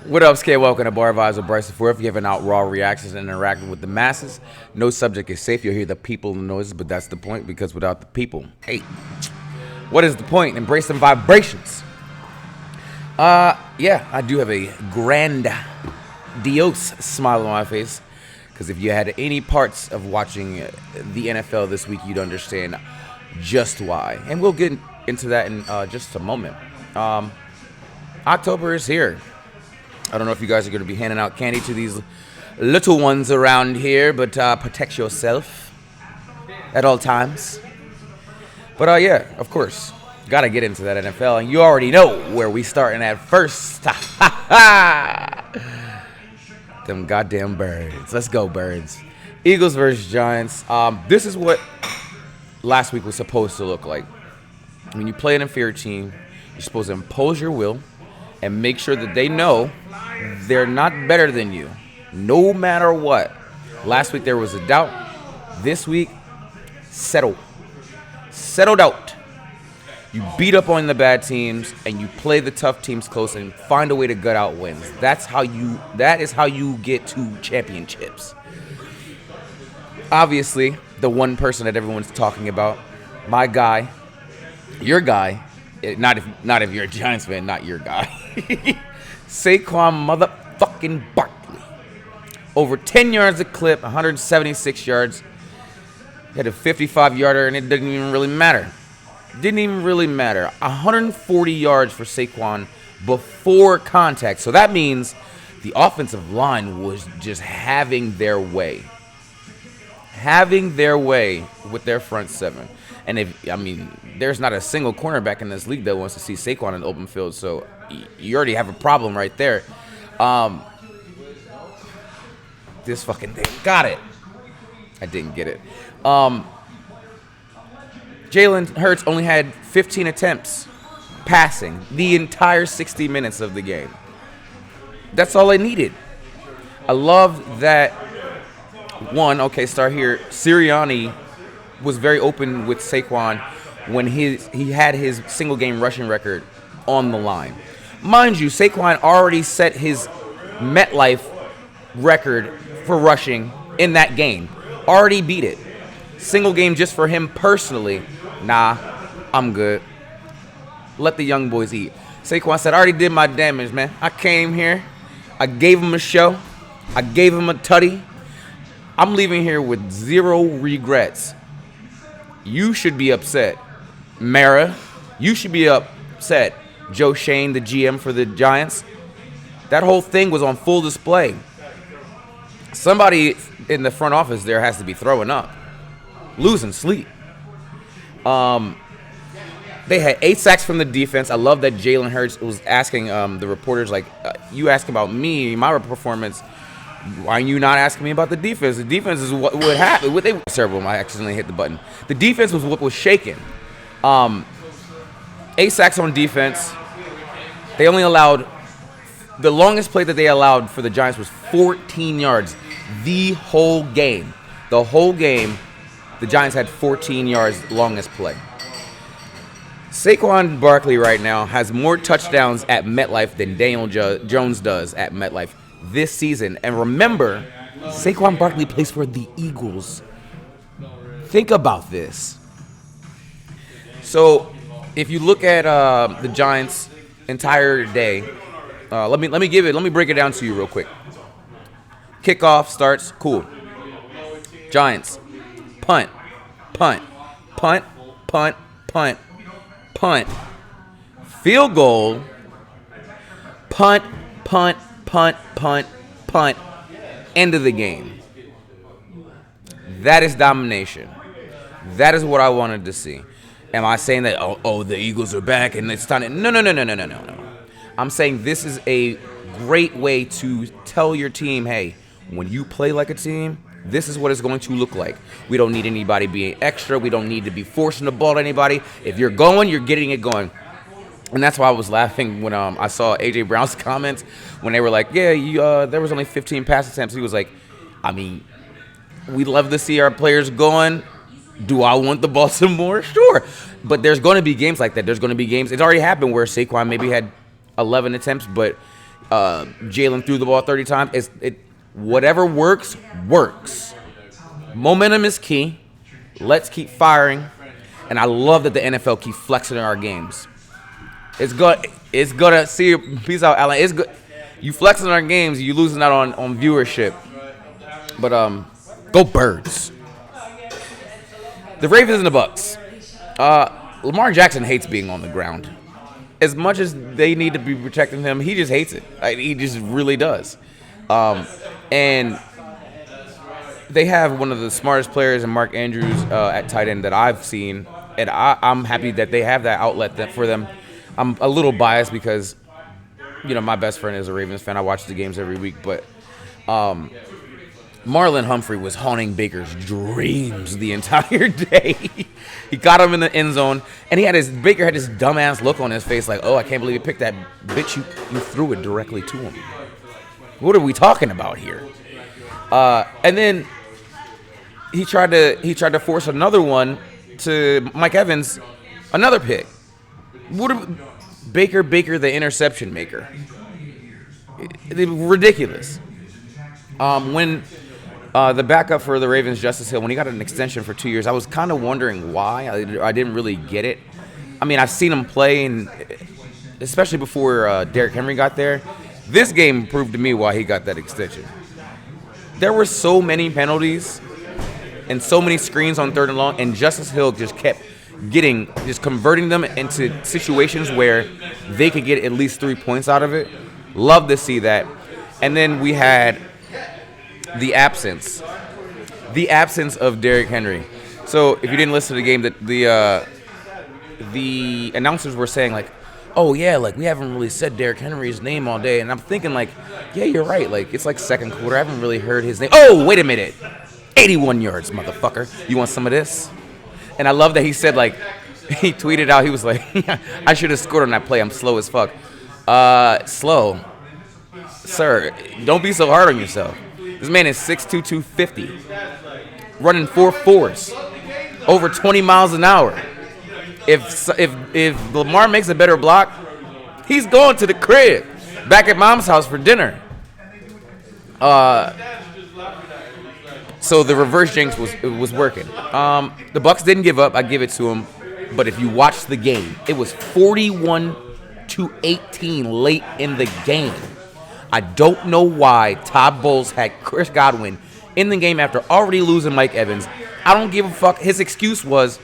What up, Skate? Welcome to Bar Vibes with Bryce IV. If you're giving out raw reactions and interacting with the masses, no subject is safe. You'll hear the people and the noises, but that's the point because without the people, hey, what is the point? Embrace some vibrations. Yeah, I do have a grandiose smile on my face because if you had any parts of watching the NFL this week, you'd understand just why. And we'll get into that in just a moment. October is here. I don't know if you guys are going to be handing out candy to these little ones around here, but protect yourself at all times. But yeah, of course, got to get into that NFL, and you already know where we starting at first. Them goddamn birds. Let's go, birds. Eagles versus Giants. This is what last week was supposed to look like. When you play an inferior team, you're supposed to impose your will and make sure that they know they're not better than you, no matter what. Last week there was a doubt. This week, settled out. You beat up on the bad teams and you play the tough teams close and find a way to gut out wins. That is how you get to championships. Obviously, the one person that everyone's talking about, my guy, your guy, not if you're a Giants fan, not your guy. Saquon motherfucking Barkley. Over 10 yards a clip, 176 yards. He had a 55-yarder, and it didn't even really matter. 140 yards for Saquon before contact. So that means the offensive line was just having their way. With their front seven. And there's not a single cornerback in this league that wants to see Saquon in the open field. So you already have a problem right there. This fucking thing. Got it. I didn't get it. Jalen Hurts only had 15 attempts passing the entire 60 minutes of the game. That's all I needed. I love that. Start here. Sirianni was very open with Saquon when he had his single game rushing record on the line. Mind you, Saquon already set his MetLife record for rushing in that game. Already beat it. Single game just for him personally. Nah, I'm good. Let the young boys eat. Saquon said, I already did my damage, man. I came here. I gave him a show. I gave him a tutty. I'm leaving here with zero regrets. You should be upset. Mara, you should be upset. Joe Shane, the GM for the Giants. That whole thing was on full display. Somebody in the front office there has to be throwing up. Losing sleep. They had 8 sacks from the defense. I love that Jalen Hurts was asking the reporters, you ask about me, my performance. Why are you not asking me about the defense? The defense is what happened. What they were terrible. I accidentally hit the button. The defense was what was shaking. 8 sacks on defense. They only allowed the longest play that they allowed for the Giants was 14 yards. The whole game, the Giants had 14 yards longest play. Saquon Barkley right now has more touchdowns at MetLife than Daniel Jones does at MetLife this season. And remember, Saquon Barkley plays for the Eagles. Think about this. So, if you look at the Giants' entire day, let me break it down to you real quick. Kickoff starts, cool. Giants, punt, punt, punt, punt, punt, punt. Field goal, punt, punt, punt, punt, punt. End of the game. That is domination. That is what I wanted to see. Am I saying that, the Eagles are back and it's time? No. I'm saying this is a great way to tell your team, hey, when you play like a team, this is what it's going to look like. We don't need anybody being extra. We don't need to be forcing the ball to anybody. If you're going, you're getting it going. And that's why I was laughing when I saw A.J. Brown's comments when they were like, there was only 15 pass attempts. He was like, we love to see our players going. Do I want the ball some more? Sure. But there's going to be games like that. There's going to be games. It's already happened where Saquon maybe had 11 attempts, but Jalen threw the ball 30 times. Whatever works, works. Momentum is key. Let's keep firing. And I love that the NFL keeps flexing in our games. It's gonna see you. Peace out, Alan. It's good. You flexing our games, you losing out on viewership. But go Birds. The Ravens and the Bucks. Lamar Jackson hates being on the ground. As much as they need to be protecting him, he just hates it. He just really does. And they have one of the smartest players in Mark Andrews at tight end that I've seen. And I'm happy that they have that outlet for them. I'm a little biased because, my best friend is a Ravens fan. I watch the games every week. But Marlon Humphrey was haunting Baker's dreams the entire day. He got him in the end zone, and Baker had this dumbass look on his face like, oh, I can't believe you picked that bitch. You threw it directly to him. What are we talking about here? And then he tried to force another one to Mike Evans, another pick. Baker, the interception maker. Ridiculous. When the backup for the Ravens, Justice Hill, when he got an extension for 2 years, I was kind of wondering why. I didn't really get it. I mean, I've seen him play, and especially before Derrick Henry got there. This game proved to me why he got that extension. There were so many penalties and so many screens on 3rd and long, and Justice Hill just kept converting them into situations where they could get at least 3 points out of it. Love to see that. And then we had the absence of Derrick Henry. So if you didn't listen to the game, the announcers were saying like, oh yeah, like we haven't really said Derrick Henry's name all day, and I'm thinking like, yeah, you're right. Like it's like second quarter, I haven't really heard his name. Oh, wait a minute, 81 yards, motherfucker. You want some of this? And I love that he said like, he tweeted out, he was like, I should have scored on that play. I'm slow as fuck. Slow, sir. Don't be so hard on yourself. This man is 6'2", 250, running 4.4s, over 20 miles an hour. If Lamar makes a better block, he's going to the crib, back at mom's house for dinner. So the reverse jinx was working. The Bucks didn't give up. I give it to them. But if you watch the game, it was 41-18 late in the game. I don't know why Todd Bowles had Chris Godwin in the game after already losing Mike Evans. I don't give a fuck. His excuse was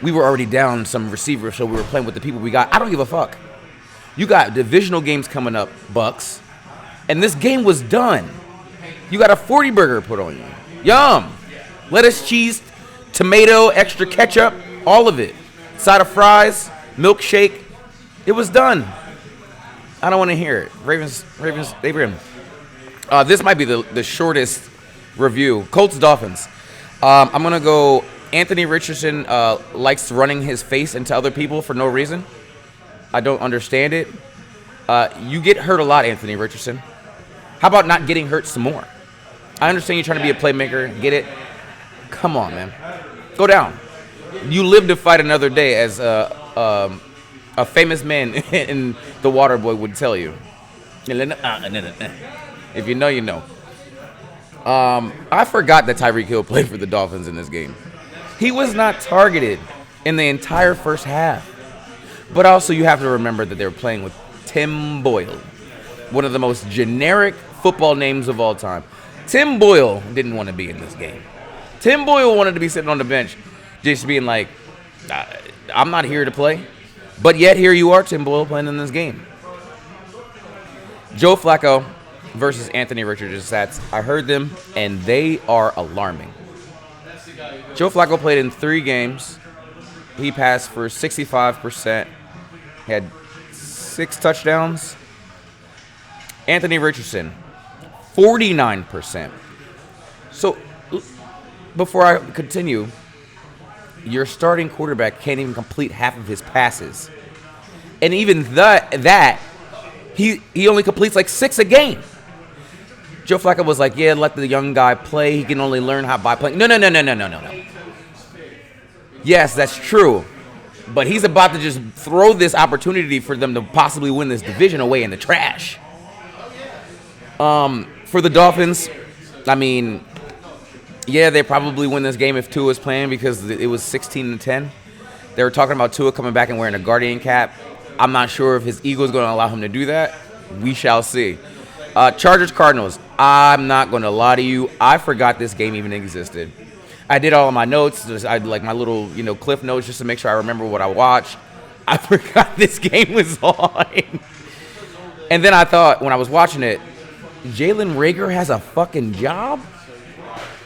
we were already down some receivers, so we were playing with the people we got. I don't give a fuck. You got divisional games coming up, Bucks, and this game was done. You got a 40 burger put on you. Yum. Lettuce, cheese, tomato, extra ketchup, all of it. Side of fries, milkshake. It was done. I don't want to hear it. Ravens, they win. This might be the shortest review. Colts, Dolphins. I'm going to go Anthony Richardson likes running his face into other people for no reason. I don't understand it. You get hurt a lot, Anthony Richardson. How about not getting hurt some more? I understand you're trying to be a playmaker. Get it? Come on, man. Go down. You live to fight another day, as a famous man in The Waterboy would tell you. If you know, you know. I forgot that Tyreek Hill played for the Dolphins in this game. He was not targeted in the entire first half. But also you have to remember that they were playing with Tim Boyle, one of the most generic football names of all time. Tim Boyle didn't want to be in this game. Tim Boyle wanted to be sitting on the bench, just being like, I'm not here to play. But yet here you are, Tim Boyle, playing in this game. Joe Flacco versus Anthony Richardson stats. I heard them, and they are alarming. Joe Flacco played in 3 games. He passed for 65%. He had 6 touchdowns. Anthony Richardson, 49%. So, before I continue, your starting quarterback can't even complete half of his passes. And even that he only completes like 6 a game. Joe Flacco was like, yeah, let the young guy play. He can only learn how by playing. No. Yes, that's true. But he's about to just throw this opportunity for them to possibly win this division away in the trash. For the Dolphins, I mean, yeah, they probably win this game if Tua is playing because it was 16-10. They were talking about Tua coming back and wearing a Guardian cap. I'm not sure if his ego is going to allow him to do that. We shall see. Chargers, Cardinals. I'm not going to lie to you. I forgot this game even existed. I did all of my notes. I like my little, cliff notes just to make sure I remember what I watched. I forgot this game was on. And then I thought when I was watching it, Jalen Reagor has a fucking job?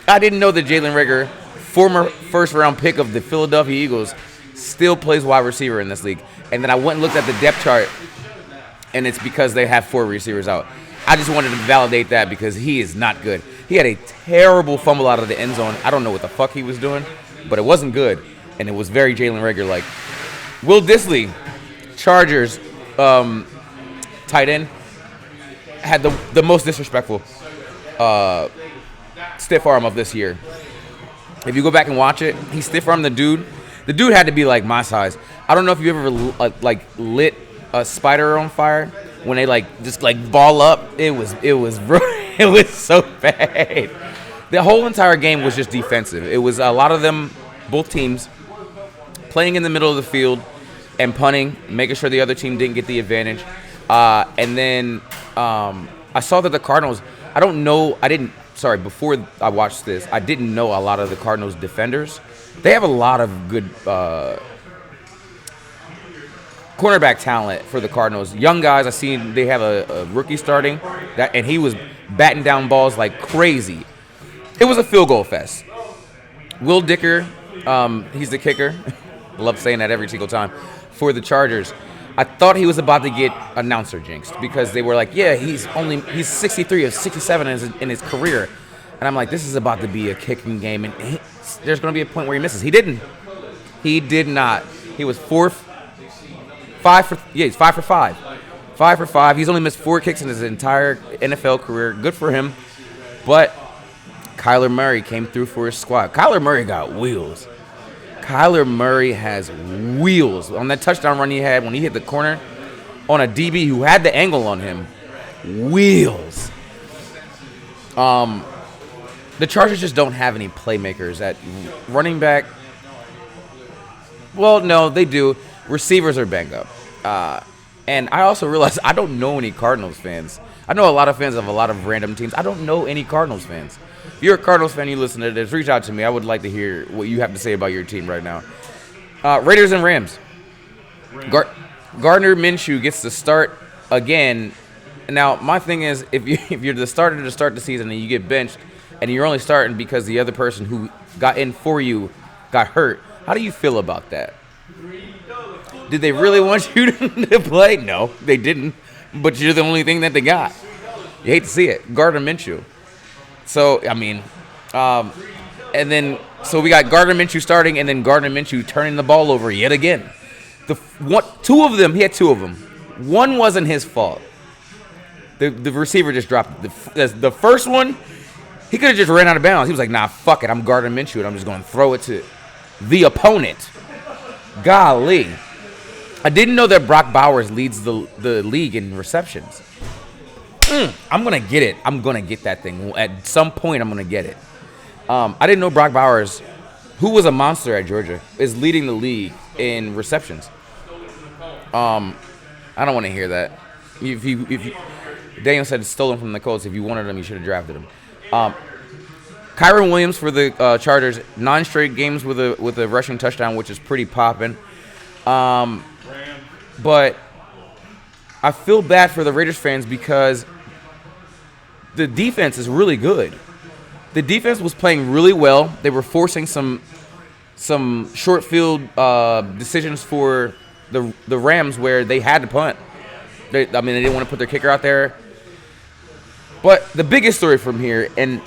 I didn't know that Jalen Reagor, former first-round pick of the Philadelphia Eagles, still plays wide receiver in this league. And then I went and looked at the depth chart, and it's because they have 4 receivers out. I just wanted to validate that because he is not good. He had a terrible fumble out of the end zone. I don't know what the fuck he was doing, but it wasn't good, and it was very Jalen Reagor-like. Will Dissly, Chargers, tight end, had the most disrespectful stiff arm of this year. If you go back and watch it, he stiff armed the dude. The dude had to be like my size. I don't know if you ever lit a spider on fire when they just ball up. It was it was so bad. The whole entire game was just defensive. It was a lot of them, both teams, playing in the middle of the field and punting, making sure the other team didn't get the advantage. And then I saw that the Cardinals, before I watched this, I didn't know a lot of the Cardinals defenders. They have a lot of good cornerback talent for the Cardinals. Young guys, I seen they have a rookie starting, and he was batting down balls like crazy. It was a field goal fest. Will Dicker, he's the kicker. I love saying that every single time. For the Chargers, I thought he was about to get announcer jinxed because they were like, yeah, he's 63 or 67 in his career. And I'm like, this is about to be a kicking game, and there's going to be a point where he misses. He didn't. He did not. He was 5 for 5. 5 for 5. He's only missed 4 kicks in his entire NFL career. Good for him. But Kyler Murray came through for his squad. Kyler Murray got wheels. Kyler Murray has wheels. On that touchdown run he had when he hit the corner on a DB who had the angle on him. Wheels. The Chargers just don't have any playmakers at running back. Well, no, they do. Receivers are banged up. And I also realized I don't know any Cardinals fans. I know a lot of fans of a lot of random teams. I don't know any Cardinals fans. If you're a Cardinals fan, you listen to this, reach out to me. I would like to hear what you have to say about your team right now. Raiders and Rams. Gardner Minshew gets to start again. Now, my thing is, if you're the starter to start the season and you get benched and you're only starting because the other person who got in for you got hurt, how do you feel about that? Did they really want you to play? No, they didn't. But you're the only thing that they got. You hate to see it. Gardner Minshew. So, I mean, and then, so we got Gardner Minshew starting and then Gardner Minshew turning the ball over yet again. He had 2 of them. One wasn't his fault. The receiver just dropped it. The first one, he could have just ran out of bounds. He was like, nah, fuck it. I'm Gardner Minshew and I'm just going to throw it to the opponent. Golly. I didn't know that Brock Bowers leads the league in receptions. I'm going to get it. I'm going to get that thing. At some point, I'm going to get it. I didn't know Brock Bowers, who was a monster at Georgia, is leading the league in receptions. I don't want to hear that. If Daniel said it's stolen from the Colts. If you wanted him, you should have drafted him. Kyron Williams for the Chargers, 9 straight games with a rushing touchdown, which is pretty popping. But I feel bad for the Raiders fans because the defense is really good. The defense was playing really well. They were forcing some short field decisions for the Rams where they had to punt. They didn't want to put their kicker out there. But the biggest story from here, and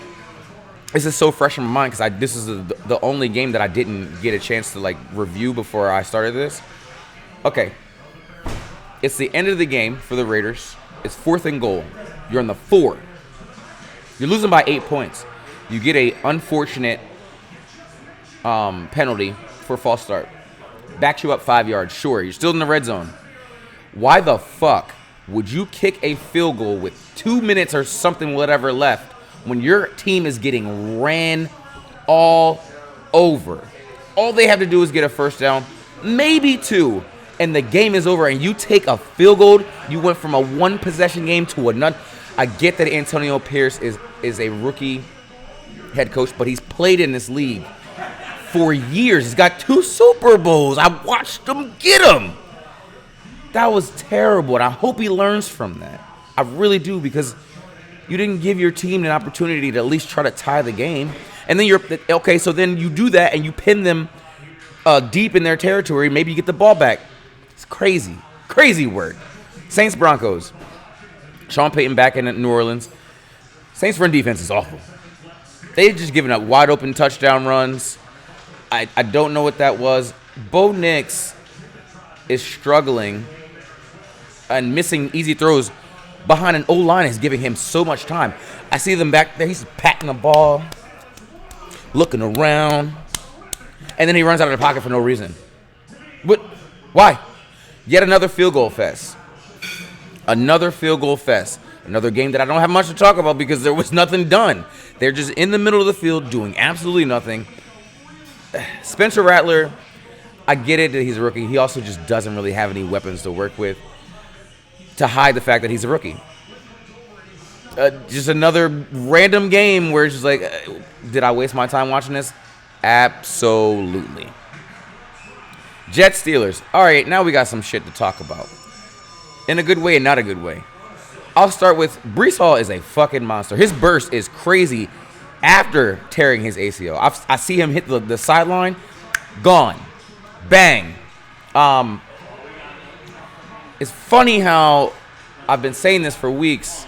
this is so fresh in my mind because this is the only game that I didn't get a chance to review before I started this. Okay. It's the end of the game for the Raiders. It's 4th and goal. You're on the 4. You're losing by 8 points. You get a unfortunate penalty for false start. backs you up 5 yards. Sure, you're still in the red zone. Why the fuck would you kick a field goal with 2 minutes or something, whatever, left when your team is getting ran all over? All they have to do is get a first down, maybe 2, and the game is over, and you take a field goal. You went from a one-possession game to another. I get that Antonio Pierce is a rookie head coach, but he's played in this league for years. He's got 2 Super Bowls. I watched him get them. That was terrible, and I hope he learns from that. I really do, because you didn't give your team an opportunity to at least try to tie the game. And then so then you do that, and you pin them deep in their territory. Maybe you get the ball back. It's crazy. Crazy work. Saints Broncos. Sean Payton back in New Orleans. Saints run defense is awful. They've just given up wide open touchdown runs. I don't know what that was. Bo Nix is struggling and missing easy throws behind an O-line is giving him so much time. I see them back there. He's patting the ball, looking around, and then he runs out of the pocket for no reason. What? Why? Yet another field goal fest. Another field goal fest. Another game that I don't have much to talk about because there was nothing done. They're just in the middle of the field doing absolutely nothing. Spencer Rattler, I get it that he's a rookie. He also just doesn't really have any weapons to work with to hide the fact that he's a rookie. Just another random game where it's just like, did I waste my time watching this? Absolutely. Jets Steelers. All right, now we got some shit to talk about. In a good way and not a good way. I'll start with Breece Hall is a fucking monster. His burst is crazy after tearing his ACL. I see him hit the sideline. Gone. Bang. It's funny how I've been saying this for weeks.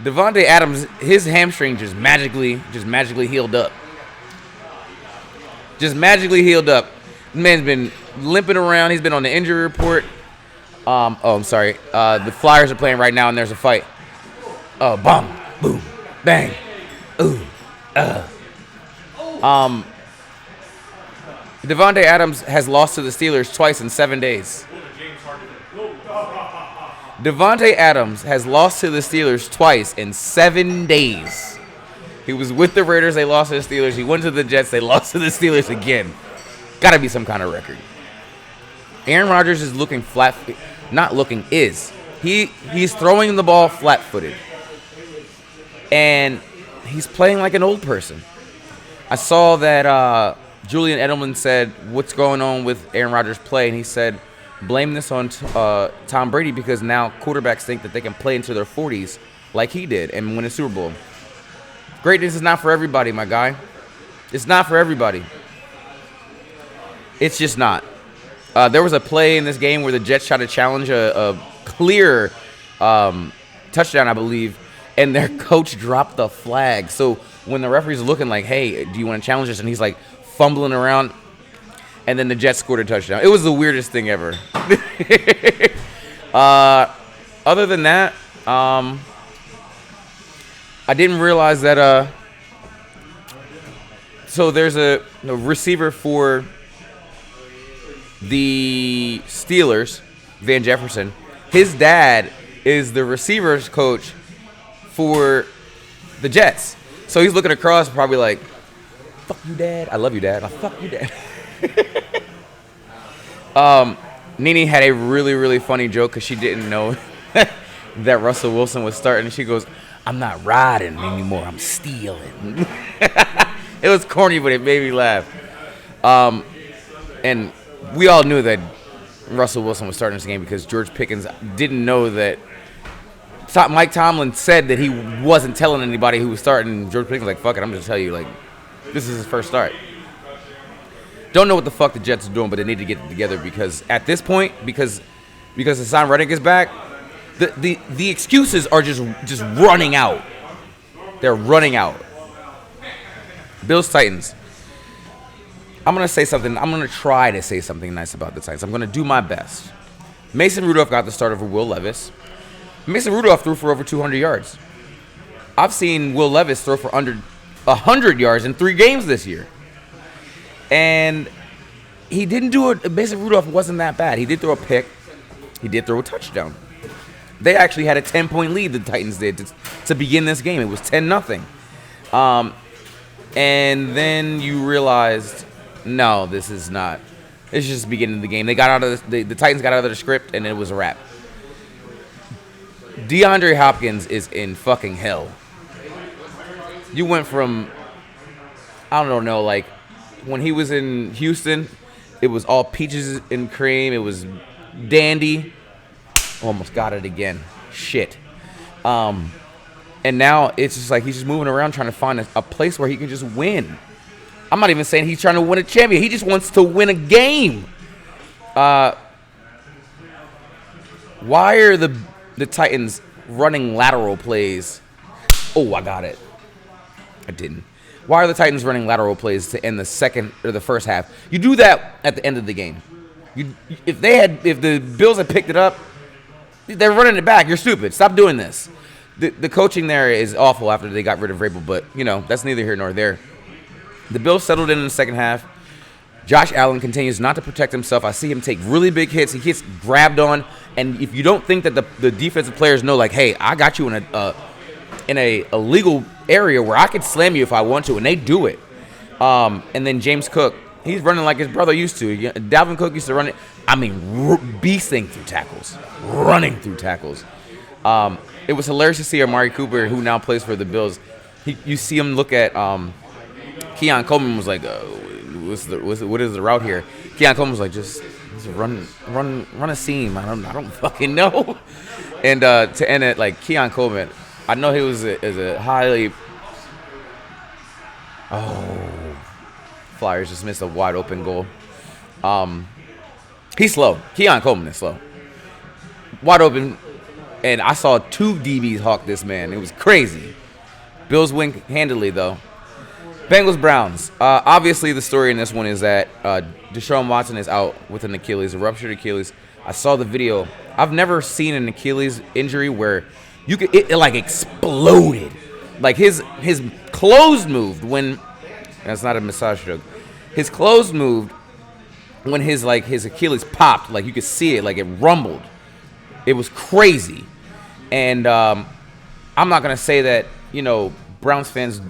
Devontae Adams, his hamstring just magically healed up. Just magically healed up. The man's been limping around. He's been on the injury report. I'm sorry. The Flyers are playing right now, and there's a fight. Boom, boom, bang, ooh, Devontae Adams has lost to the Steelers twice in 7 days. Devontae Adams has lost to the Steelers twice in 7 days. He was with the Raiders. They lost to the Steelers. He went to the Jets. They lost to the Steelers again. Got to be some kind of record. Aaron Rodgers is looking flat. Not looking, is. He's throwing the ball flat-footed. And he's playing like an old person. I saw that Julian Edelman said, what's going on with Aaron Rodgers' play? And he said, blame this on Tom Brady because now quarterbacks think that they can play into their 40s like he did and win a Super Bowl. Greatness is not for everybody, my guy. It's not for everybody. It's just not. There was a play in this game where the Jets tried to challenge a clear touchdown, I believe, and their coach dropped the flag. So when the referee's looking like, hey, do you want to challenge this? And he's like fumbling around, and then the Jets scored a touchdown. It was the weirdest thing ever. Other than that, I didn't realize that so there's a receiver for the Steelers, Van Jefferson. His dad is the receivers coach for the Jets. So he's looking across probably like, fuck you, Dad. I love you, Dad. Fuck you, Dad. Nene had a really, really funny joke because she didn't know that Russell Wilson was starting. And she goes, I'm not riding anymore. I'm stealing. It was corny, but it made me laugh. And we all knew that Russell Wilson was starting this game because George Pickens didn't know that. Mike Tomlin said that he wasn't telling anybody who was starting. George Pickens was like, fuck it, I'm just tell you, like, this is his first start. Don't know what the fuck the Jets are doing, but they need to get it together because at this point, because Hassan Reddick is back, the excuses are just running out. They're running out. Bills Titans. I'm going to say something. I'm going to try to say something nice about the Titans. I'm going to do my best. Mason Rudolph got the start over Will Levis. Mason Rudolph threw for over 200 yards. I've seen Will Levis throw for under 100 yards in 3 games this year. And he didn't do it. Mason Rudolph wasn't that bad. He did throw a pick. He did throw a touchdown. They actually had a 10-point lead, the Titans did, to begin this game. It was 10-0. And then you realized, no, this is not. It's just the beginning of the game. They got out of the Titans got out of the script, and it was a wrap. DeAndre Hopkins is in fucking hell. You went from, I don't know, like when he was in Houston, it was all peaches and cream. It was dandy. Almost got it again. Shit. And now it's just like he's just moving around trying to find a place where he can just win. I'm not even saying he's trying to win a champion. He just wants to win a game. Why are the Titans running lateral plays? Oh, I got it. I didn't. Why are the Titans running lateral plays to end the second or the first half? You do that at the end of the game. If the Bills had picked it up, they're running it back. You're stupid. Stop doing this. The coaching there is awful after they got rid of Vrabel, but, that's neither here nor there. The Bills settled in the second half. Josh Allen continues not to protect himself. I see him take really big hits. He gets grabbed on, and if you don't think that the defensive players know, like, hey, I got you in a legal area where I could slam you if I want to, and they do it. And then James Cook, he's running like his brother used to. Dalvin Cook used to run it. I mean, beasting through tackles, running through tackles. It was hilarious to see Amari Cooper, who now plays for the Bills. You see him look at Keon Coleman was like, what is the route here? Keon Coleman was like, just run a seam. I don't fucking know. And to end it, like Keon Coleman, I know he was a highly. Oh, Flyers just missed a wide open goal. He's slow. Keon Coleman is slow. Wide open, and I saw 2 DBs hawk this man. It was crazy. Bills win handily, though. Bengals Browns. Obviously, the story in this one is that Deshaun Watson is out with an Achilles, a ruptured Achilles. I saw the video. I've never seen an Achilles injury where it like exploded. Like his clothes moved when. That's not a massage joke. His clothes moved when his Achilles popped. Like you could see it. Like it rumbled. It was crazy. And I'm not gonna say that Browns fans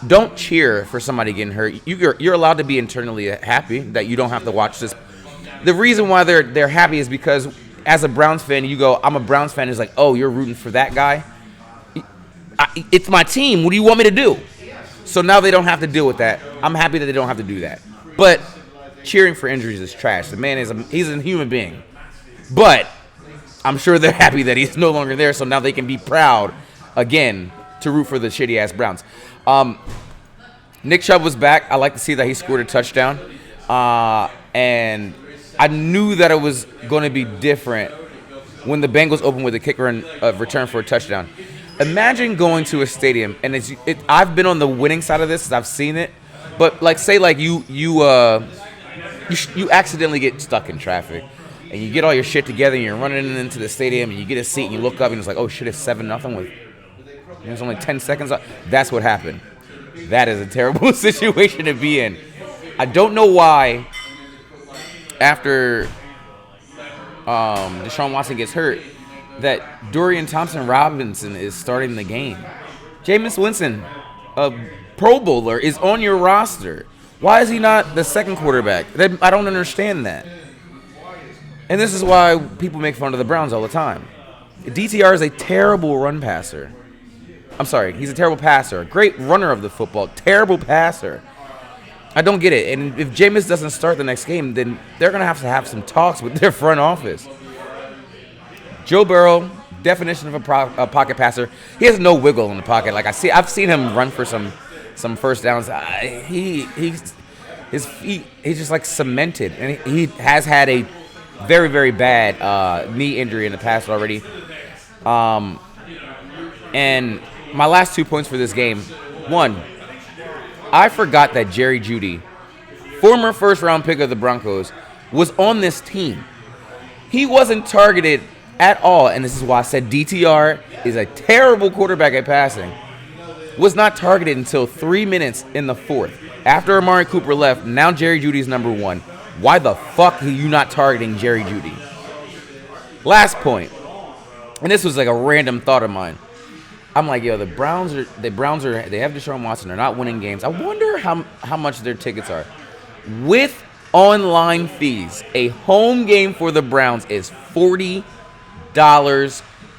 don't cheer for somebody getting hurt. You're allowed to be internally happy that you don't have to watch this. The reason why they're happy is because as a Browns fan, you go, I'm a Browns fan. It's like, oh, you're rooting for that guy. It's my team. What do you want me to do? So now they don't have to deal with that. I'm happy that they don't have to do that. But cheering for injuries is trash. The man he's a human being. But I'm sure they're happy that he's no longer there. So now they can be proud again to root for the shitty ass Browns. Nick Chubb was back. I like to see that he scored a touchdown. And I knew that it was going to be different when the Bengals opened with a kick return for a touchdown. Imagine going to a stadium, and I've been on the winning side of this, I've seen it. But say you accidentally get stuck in traffic, and you get all your shit together, and you're running into the stadium, and you get a seat, and you look up, and it's like, oh shit, it's 7-0 with. There's only 10 seconds left. That's what happened. That is a terrible situation to be in. I don't know why after Deshaun Watson gets hurt that Dorian Thompson-Robinson is starting the game. Jameis Winston, a Pro Bowler, is on your roster. Why is he not the second quarterback? I don't understand that. And this is why people make fun of the Browns all the time. DTR is a terrible run passer. I'm sorry, he's a terrible passer. Great runner of the football, terrible passer. I don't get it. And if Jameis doesn't start the next game, then they're going to have some talks with their front office. Joe Burrow, definition of a pocket passer. He has no wiggle in the pocket. Like I've seen him run for some first downs. His feet, he's just like cemented. And he has had a very, very bad knee injury in the past already. And my last 2 points for this game. One, I forgot that Jerry Jeudy, former first-round pick of the Broncos, was on this team. He wasn't targeted at all, and this is why I said DTR is a terrible quarterback at passing. Was not targeted until 3 minutes in the fourth. After Amari Cooper left, now Jerry Jeudy's number one. Why the fuck are you not targeting Jerry Jeudy? Last point, and this was like a random thought of mine. I'm like, yo, the Browns are they have Deshaun Watson. They're not winning games. I wonder how much their tickets are. With online fees, a home game for the Browns is $40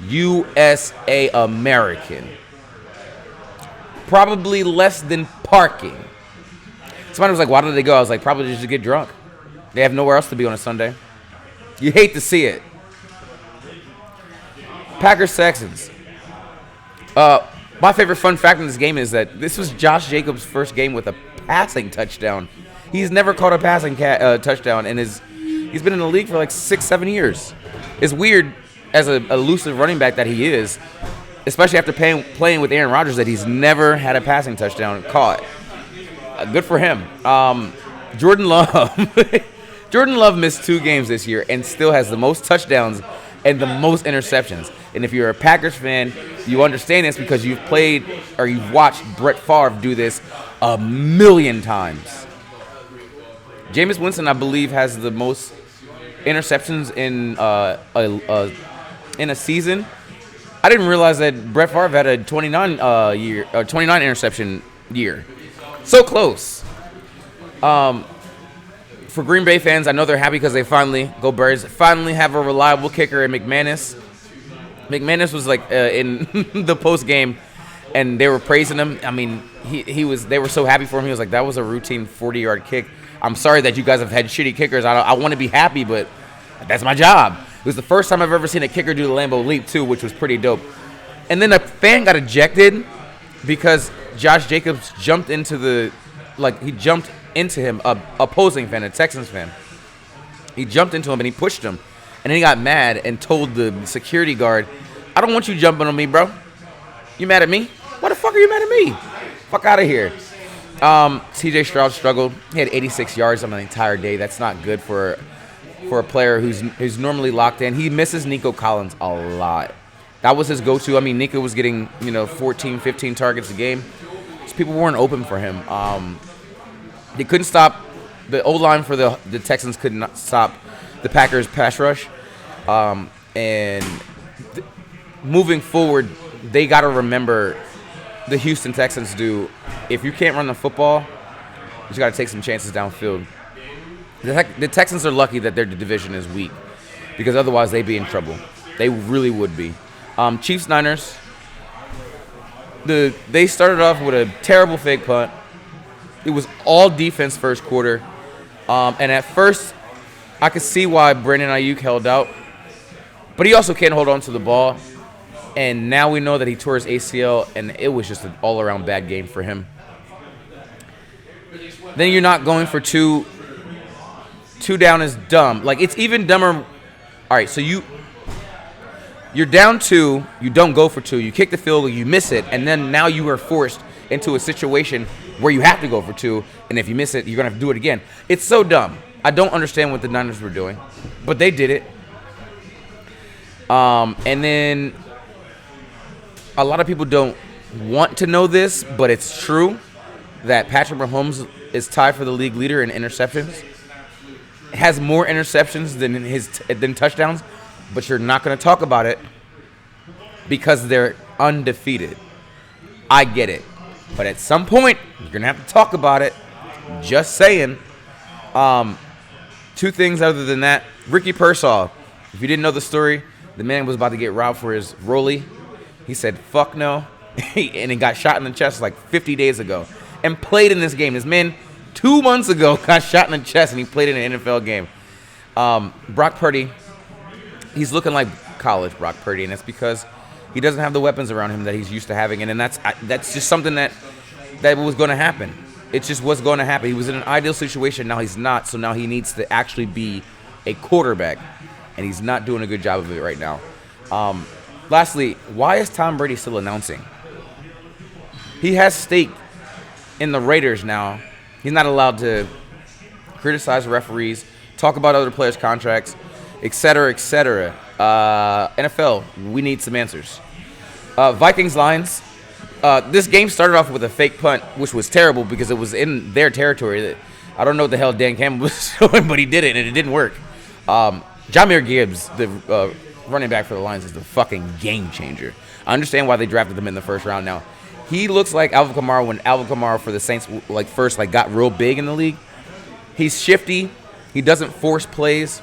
USA American. Probably less than parking. Somebody was like, why did they go? I was like, probably just to get drunk. They have nowhere else to be on a Sunday. You hate to see it. Packers Texans. My favorite fun fact in this game is that this was Josh Jacobs' first game with a passing touchdown. He's never caught a passing touchdown, and he's been in the league for like 6-7 years. It's weird as a elusive running back that he is, especially after playing with Aaron Rodgers, that he's never had a passing touchdown caught. Good for him. Jordan Love. Jordan Love missed 2 games this year and still has the most touchdowns and the most interceptions. And if you're a Packers fan, you understand this because you've played or you've watched Brett Favre do this a million times. Jameis Winston, I believe, has the most interceptions in a season. I didn't realize that Brett Favre had a 29 interception year. So close. For Green Bay fans, I know they're happy because they finally have a reliable kicker in McManus. McManus was like in the post game, and they were praising him. I mean, they were so happy for him. He was like, that was a routine 40-yard kick. I'm sorry that you guys have had shitty kickers. I want to be happy, but that's my job. It was the first time I've ever seen a kicker do the Lambeau leap too, which was pretty dope. And then a fan got ejected because Josh Jacobs jumped into him, a opposing fan, a Texans fan. He jumped into him and he pushed him. And then he got mad and told the security guard, I don't want you jumping on me, bro. You mad at me? Why the fuck are you mad at me? Fuck out of here. CJ Stroud struggled. He had 86 yards on the entire day. That's not good for a player who's normally locked in. He misses Nico Collins a lot. That was his go-to. I mean, Nico was getting 14, 15 targets a game. So people weren't open for him. They couldn't stop the O-line for the Texans. Could not stop the Packers pass rush. Moving forward, they got to remember the Houston Texans do. If you can't run the football, you just got to take some chances downfield. The Texans are lucky that their division is weak because otherwise they'd be in trouble. They really would be. Chiefs Niners. They started off with a terrible fake punt. It was all defense first quarter. And at first, I could see why Brandon Ayuk held out. But he also can't hold on to the ball. And now we know that he tore his ACL, and it was just an all-around bad game for him. Then you're not going for two down is dumb. Like, it's even dumber. All right, so you're down 2, you don't go for 2, you kick the field goal, you miss it, and then now you are forced into a situation where you have to go for 2, and if you miss it, you're going to have to do it again. It's so dumb. I don't understand what the Niners were doing, but they did it. And then a lot of people don't want to know this, but it's true that Patrick Mahomes is tied for the league leader in interceptions. Has more interceptions than touchdowns, but you're not going to talk about it because they're undefeated. I get it. But at some point, you're going to have to talk about it. Just saying. 2 things other than that. Ricky Pearsall. If you didn't know the story, the man was about to get robbed for his rollie. He said, fuck no. And he got shot in the chest like 50 days ago. And played in this game. This man 2 months ago got shot in the chest and he played in an NFL game. Brock Purdy. He's looking like college Brock Purdy. And it's because he doesn't have the weapons around him that he's used to having. And that's just something that was going to happen. It's just what's going to happen. He was in an ideal situation. Now he's not. So now he needs to actually be a quarterback. And he's not doing a good job of it right now. Lastly, why is Tom Brady still announcing? He has stake in the Raiders now. He's not allowed to criticize referees, talk about other players' contracts, etc., etc. NFL, we need some answers. Vikings-Lions. This game started off with a fake punt, which was terrible because it was in their territory. I don't know what the hell Dan Campbell was doing, but he did it, and it didn't work. Jahmyr Gibbs, the running back for the Lions, is the fucking game changer. I understand why they drafted him in the first round now. He looks like Alvin Kamara when Alvin Kamara for the Saints first got real big in the league. He's shifty. He doesn't force plays,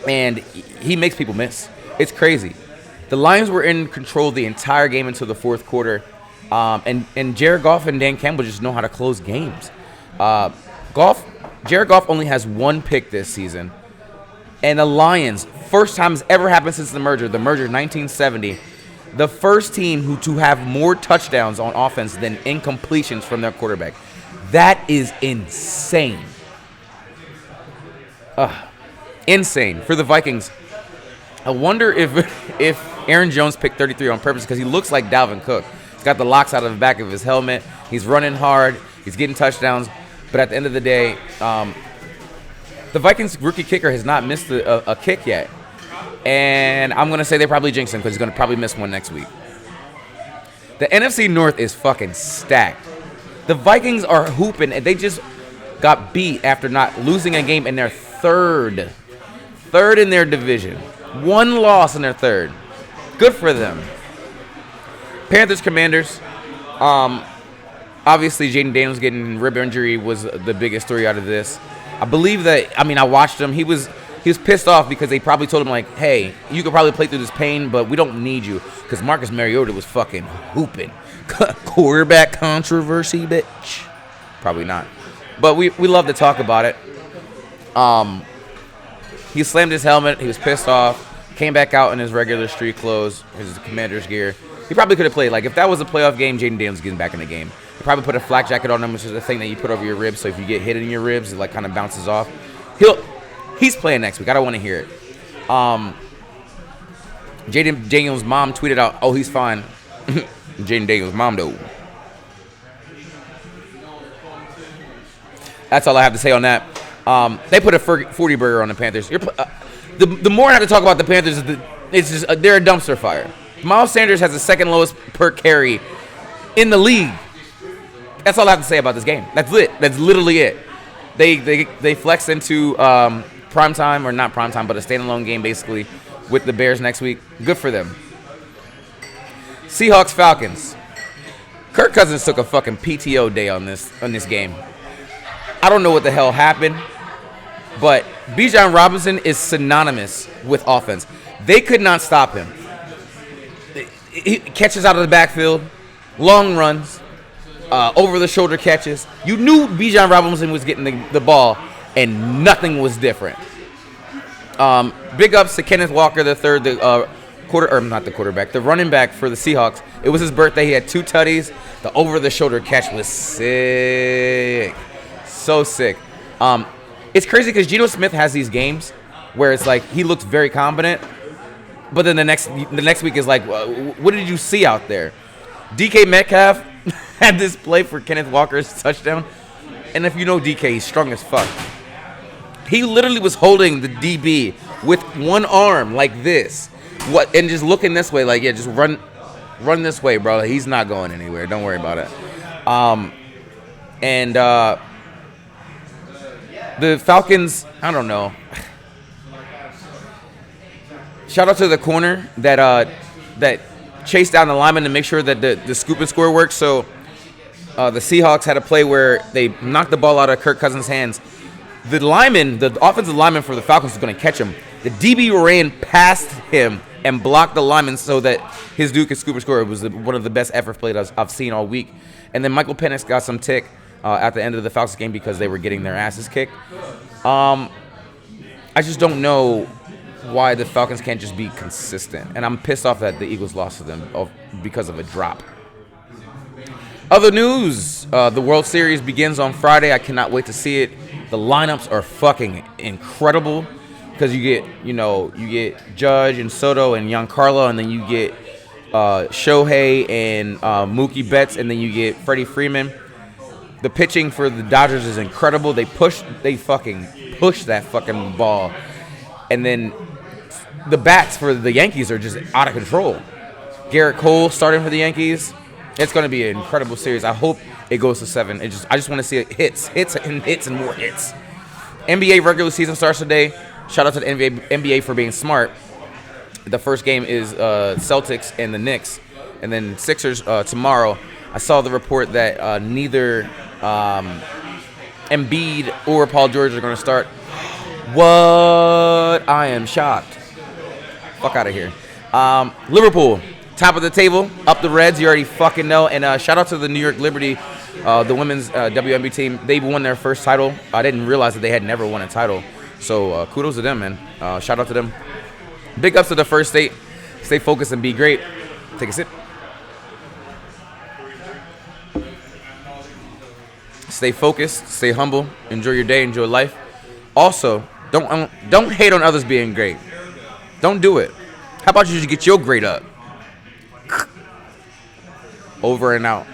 and he makes people miss. It's crazy. The Lions were in control the entire game until the fourth quarter, and Jared Goff and Dan Campbell just know how to close games. Jared Goff only has one pick this season, and the Lions, first time it's ever happened since the merger 1970, the first team to have more touchdowns on offense than incompletions from their quarterback. That is insane. Insane. For the Vikings, I wonder if Aaron Jones picked 33 on purpose because he looks like Dalvin Cook. He's got the locks out of the back of his helmet. He's running hard. He's getting touchdowns. But at the end of the day, the Vikings rookie kicker has not missed a kick yet. And I'm going to say they probably jinxed him because he's going to probably miss one next week. The NFC North is fucking stacked. The Vikings are hooping, and they just got beat after not losing a game in their third in their division. One loss in their third. Good for them. Panthers, Commanders. Obviously, Jaden Daniels getting rib injury was the biggest story out of this. I believe that, I watched him. He was pissed off because they probably told him, hey, you could probably play through this pain, but we don't need you. Because Marcus Mariota was fucking hooping. Quarterback controversy, bitch. Probably not. But we love to talk about it. He slammed his helmet. He was pissed off. Came back out in his regular street clothes, his Commander's gear. He probably could have played. If that was a playoff game, Jaden Daniels getting back in the game. He probably put a flak jacket on him, which is the thing that you put over your ribs. So if you get hit in your ribs, it kind of bounces off. He's playing next week. I don't want to hear it. Jaden Daniels' mom tweeted out, "Oh, he's fine." Jaden Daniels' mom, though. That's all I have to say on that. They put a 40 burger on the Panthers. The more I have to talk about the Panthers, it's just they're a dumpster fire. Miles Sanders has the second lowest per carry in the league. That's all I have to say about this game. That's it. That's literally it. They flex into primetime, or not primetime, but a standalone game basically with the Bears next week. Good for them. Seahawks, Falcons. Kirk Cousins took a fucking PTO day on this game. I don't know what the hell happened, but Bijan Robinson is synonymous with offense. They could not stop him. He catches out of the backfield, long runs, over-the-shoulder catches. You knew Bijan Robinson was getting the ball, and nothing was different. Big ups to Kenneth Walker III, the running back for the Seahawks. It was his birthday. He had 2 tutties. The over-the-shoulder catch was sick. So sick. It's crazy because Geno Smith has these games where it's he looks very confident, but then the next week is what did you see out there? DK Metcalf had this play for Kenneth Walker's touchdown, and if you know DK, he's strong as fuck. He literally was holding the DB with one arm like this, and just looking this way, just run this way, bro. He's not going anywhere. Don't worry about it. The Falcons, I don't know. Shout out to the corner that chased down the lineman to make sure that the scoop and score works. So the Seahawks had a play where they knocked the ball out of Kirk Cousins' hands. The offensive lineman for the Falcons was going to catch him. The DB ran past him and blocked the lineman so that his dude could scoop and score. It was one of the best effort plays I've seen all week. And then Michael Penix got some tick at the end of the Falcons game because they were getting their asses kicked. I just don't know why the Falcons can't just be consistent. And I'm pissed off that the Eagles lost to them because of a drop. Other news, the World Series begins on Friday. I cannot wait to see it. The lineups are fucking incredible because you get Judge and Soto and Giancarlo, and then you get Shohei and Mookie Betts, and then you get Freddie Freeman. The pitching for the Dodgers is incredible. They fucking push that fucking ball. And then the bats for the Yankees are just out of control. Garrett Cole starting for the Yankees. It's going to be an incredible series. I hope it goes to 7. I just want to see it hits and more hits. NBA regular season starts today. Shout out to the NBA for being smart. The first game is Celtics and the Knicks, and then Sixers tomorrow. I saw the report that neither Embiid or Paul George are going to start. What? I am shocked. Fuck out of here. Liverpool, top of the table, up the Reds. You already fucking know. And shout out to the New York Liberty, the women's WNBA team. They won their first title. I didn't realize that they had never won a title. So kudos to them, man. Shout out to them. Big ups to the first state. Stay focused and be great. Take a sip. Stay focused. Stay humble. Enjoy your day. Enjoy life. Also, don't hate on others being great. Don't do it. How about you just get your grade up? Over and out.